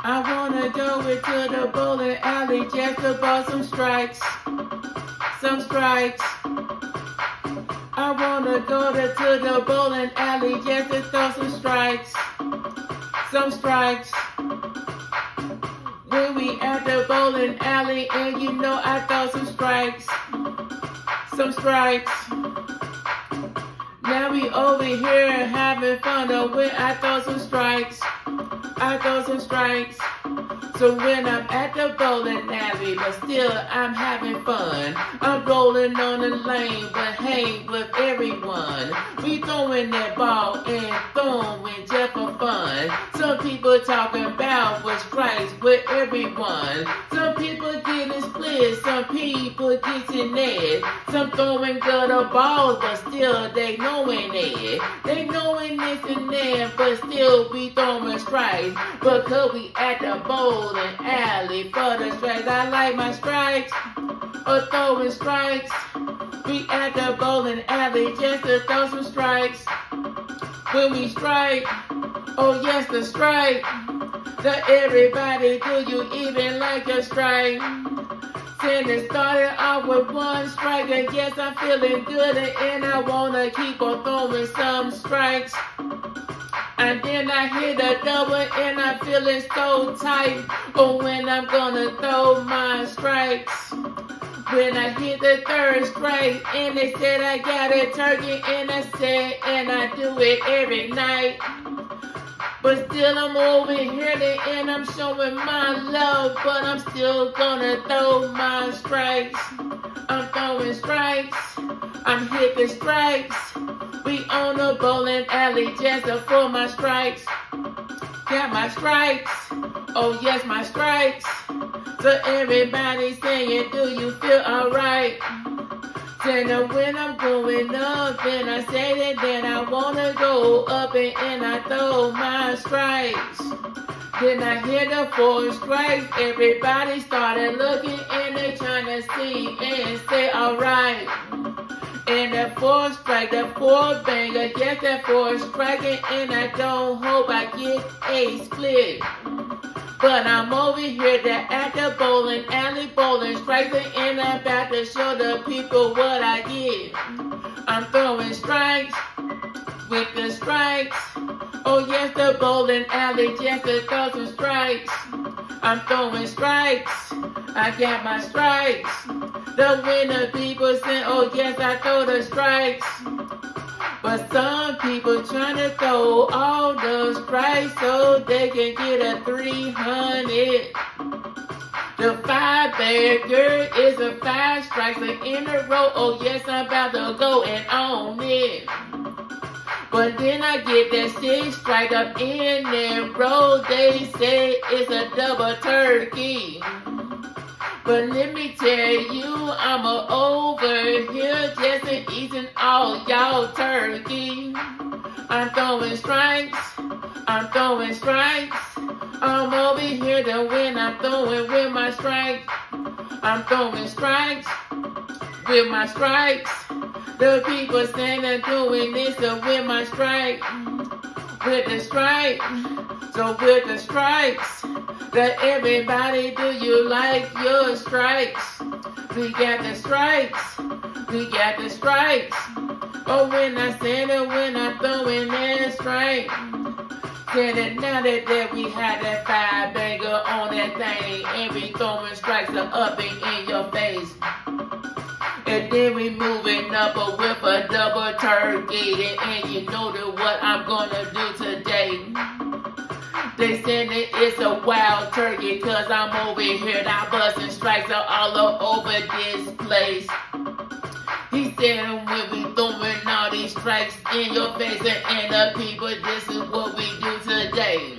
I wanna go into the bowling alley just to ball some strikes. Some strikes. I wanna go to the bowling alley just to throw some strikes. Some strikes. When we at the bowling alley and you know I throw some strikes. Some strikes. Now we over here having fun when I throw some strikes. I throw some strikes. So when I'm at the bowling alley, but still I'm having fun. I'm rolling on the lane, but hang with everyone. We throwing that ball and throwing just for fun. Some people talking about what strikes with everyone. Some people getting split, some people getting it. Some throwing gutter balls, but still they knowing it. They knowing this and that, but still we throwing strikes. Because we at the bowling alley for the strikes. I like my strikes, or throwing strikes. We at the bowling alley just to throw some strikes. When we strike, oh yes, the strike. To everybody, do you even like a strike? Since it started off with one strike, and yes, I'm feeling good, and I wanna keep on throwing some strikes. And then I hit a double and I'm feeling so tight. Oh, when I'm gonna throw my strikes. When I hit the third strike and they said I got a turkey, and I said, and I do it every night. But still I'm over here and I'm showing my love, but I'm still gonna throw my strikes. I'm throwing strikes. I'm hitting strikes. We on the bowling alley just for my strikes. Got my strikes. Oh yes, my strikes. So everybody saying, do you feel alright? Then when I'm going up, then I say that I wanna go up and I throw my strikes. Then I hit the 4 strikes. Everybody started looking and they trying to see and say alright. And that 4 strike, that 4 banger, yes, that 4 striking, and I don't hope I get a split. But I'm over here at the bowling alley bowling strikes, and I'm about to show the people what I get. I'm throwing strikes with the strikes. Oh yes, the bowling alley just to throw some strikes. I'm throwing strikes. I got my strikes. The winner people say, oh yes, I throw the strikes. But some people trying to throw all the strikes so they can get a 300. The 5 bagger is a 5 strikes in a row. Oh yes, I'm about to go and own it. But then I get that 6 strike up in that row. They say it's a double turkey. But let me tell you, I'm over here just eating all y'all turkey. I'm throwing strikes. I'm throwing strikes. I'm over here to win. I'm throwing with my strikes. I'm throwing strikes with my strikes. The people saying they're doing this to win my strike. With the strike. So with the strikes. That everybody, do you like your strikes? We got the strikes. We got the strikes. Oh, when I said it, when I'm throwing that strike. Said it now that we had that 5 banger on that thing. And we throwing strikes up and in your face. And then we moving up with a double turkey. And you know that what I'm gonna do today. They said that it's a wild turkey, cause I'm over here now busting strikes all over this place. He said when we throwing all these strikes in your face and the people, this is what we do today.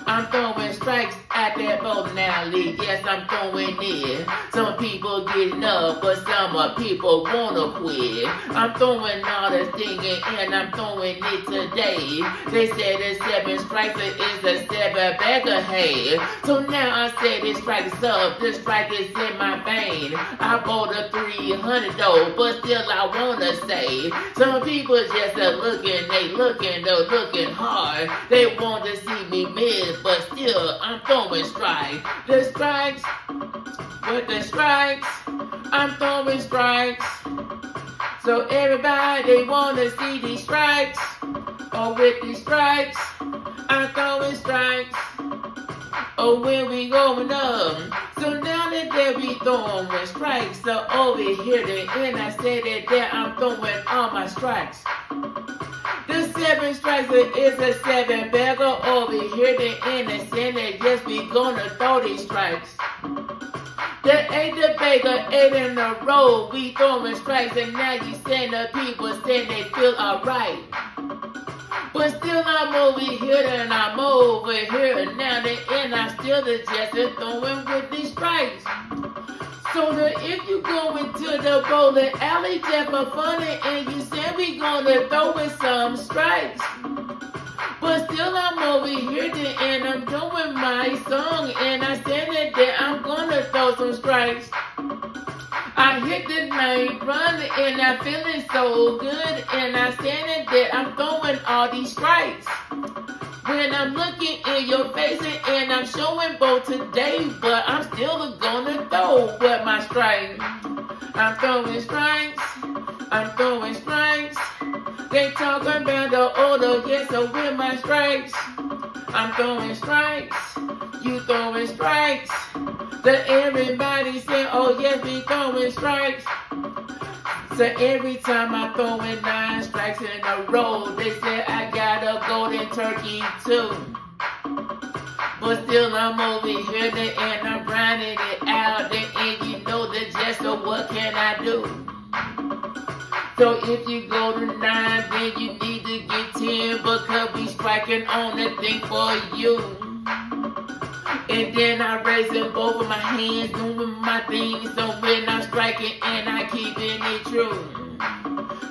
I'm throwing strikes at that bowling alley, yes, I'm throwing it. Some people getting up, but some people wanna quit. I'm throwing all the thinking and I'm throwing it today. They said it's 7 strikes, it is a 7 bag of hay. So now I said this strike is up, this strike is in my vein. I bought a 300 though, but still I wanna say, some people just looking, they looking, they're looking hard. They want to see me miss, but still I'm throwing strikes. The strikes, with the strikes, I'm throwing strikes. So everybody, they want to see these strikes. Oh, with these strikes, I'm throwing strikes. Oh, when we going up. So now that they be throwing strikes. So over here, the end, I said that there I'm throwing all my strikes. The 7 strikes is a 7 bagger over here, the end, and saying that yes, we gonna throw these strikes. The 8 the bagger, 8 in a row, we throwing strikes, and now you saying the people saying they feel alright. But still I'm over here and I'm over here, and now the end I'm still just throwing with these strikes. So if you go into the bowling alley just for fun and you said we gonna throw in some strikes. But still I'm over here and I'm doing my song and I said that I'm gonna throw some strikes. I hit the night run and I'm feeling so good and I said that I'm throwing all these strikes. When I'm looking in your face and I'm showing both today, but I'm still gonna throw with my strikes. I'm throwing strikes, I'm throwing strikes. They talking about the order, yes, so with my strikes. I'm throwing strikes, you throwing strikes. The everybody say, oh yes, we throwing strikes. So every time I throw in 9 strikes in a row, they say I got a golden turkey too. But still I'm over here and I'm grinding it out. And you know the just so what can I do? So if you go to 9, then you need to get 10 because we striking on the thing for you. And then I raising both of my hands, doing my thing. So when I'm striking and I keeping it true.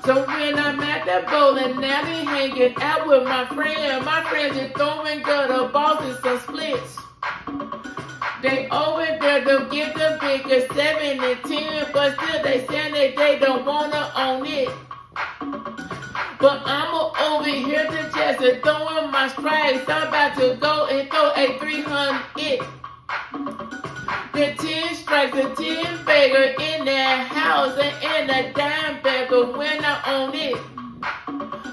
So when I'm at the bowling alley hanging out with my friends is throwing gutter balls and some splits. They over there to get the bigger 7 and 10, but still they saying that they don't wanna own it. But I'm over here to just throwing my strikes. I'm about to go and throw a 300. The 10 strikes, the 10 bagger in that house and a dime bagger when I own it.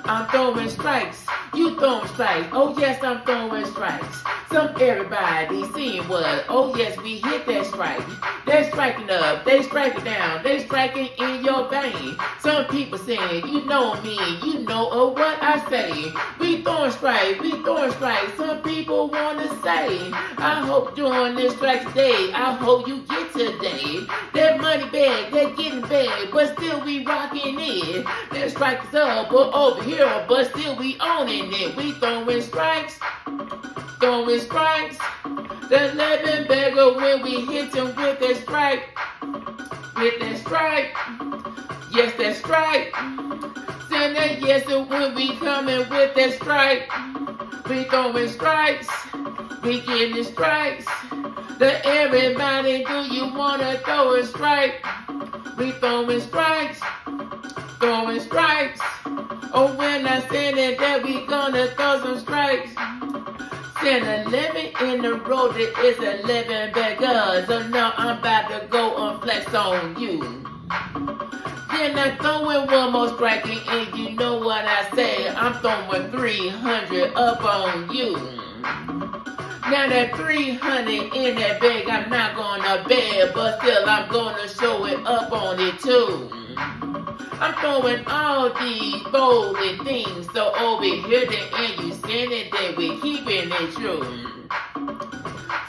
I'm throwing strikes, you throwing strikes. Oh yes, I'm throwing strikes. Some everybody seeing what? Oh yes, we hit that strike. They're striking up, they striking down, they striking in your vein. Some people saying, you know me, you know what I say. We throwing strikes, we throwing strikes. Some people wanna say, I hope during this strike today, I hope you get today. That money bag, they're getting big, but still we rocking it. That strike is up, but over here, but still we owning it. We throwing strikes, throwing strikes. The 11 bagger when we hit him with that strike, with that strike. Yes, that strike. Saying that yes, and when we coming with that strike, we throwing strikes, we getting strikes. The everybody, do you wanna throw a strike? We throwing strikes, throwing strikes. Oh, when I said that we gonna throw some strikes. Saying 11 in a row, there is 11 beggars. So now I'm about to go and flex on you. Then I throw in one more striking, and you know what I say. I'm throwing 300 up on you. Now that 300 in that bag, I'm not gonna beg, but still I'm gonna show it up on it too. I'm throwing all these bowling things, so over here the end you saying it that we keeping it true.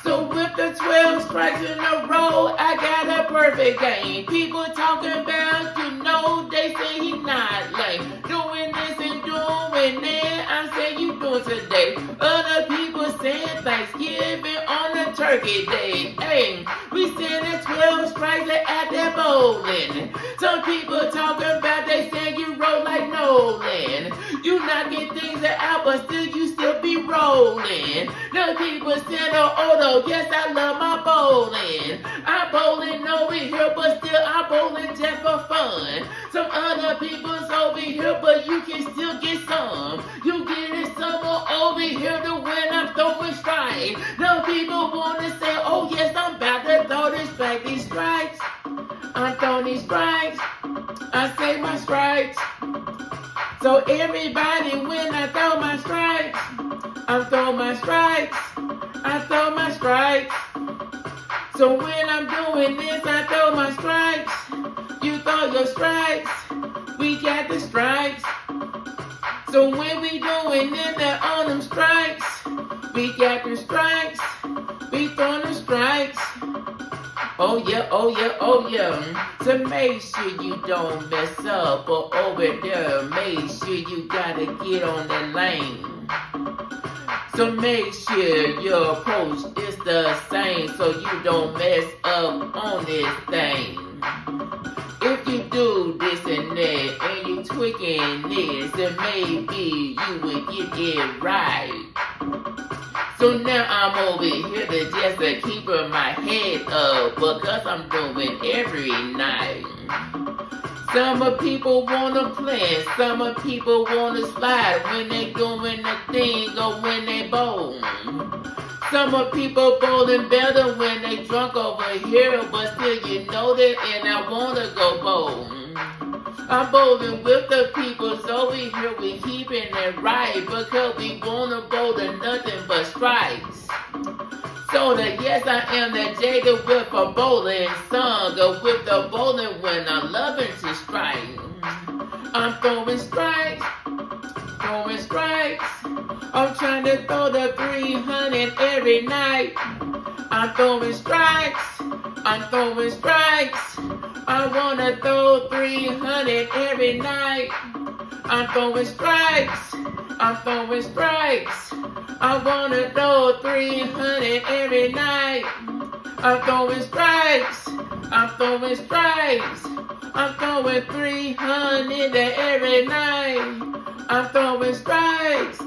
So with the 12 strikes in a row, I got a perfect game. People talking about, you know, they say he not lame. Doing this and doing that, I'm saying you doing today. Other people saying Thanksgiving on the turkey. turkey day. Hey, we sending 12 strikes at that bowling. Some people talking about they saying you roll like Nolan. You knocking things out, but still be rolling. The people said, oh, yes, I love my bowling. I'm bowling over here, but still I'm bowling just for fun. Some other people's over here, but you can still get some. You getting some over here to when I'm throwing strikes. The people want to say, oh, yes, I'm about to throw these strikes. I'm throwing these strikes. I say my strikes. So everybody, when I throw my strikes, I throw my strikes. I throw my strikes. So when I'm doing this, I throw my strikes. You throw your strikes. We got the strikes. So when we doing it on them strikes, we got the strikes. We throwing the strikes. Oh yeah, oh yeah, oh yeah. So make sure you don't mess up or over there. Make sure you gotta get on that lane. So make sure your approach is the same so you don't mess up on this thing. If you do this and that and you tweaking this, then maybe you would get it right. So now I'm over here to just keep my head up because I'm doing every night. Some people wanna plan, some people wanna slide when they doing the thing or when they bowl. Some people bowling better when they drunk over here, but still you know that and I wanna go bowl. I'm bowling with the peoples over here, we keeping it right because we wanna bowl to nothing but strikes. So that yes, I am that Jada with a bowling song, with the bowling when I'm loving to strike. I'm throwing strikes, throwing strikes. I'm trying to throw the 300 every night. I'm throwing strikes, I'm throwing strikes. I wanna throw 300 every night. I'm throwing strikes, I'm throwing strikes. I wanna throw 300 every night. I'm throwing strikes, I'm throwing strikes. I'm throwing 300 every night. I'm throwing strikes.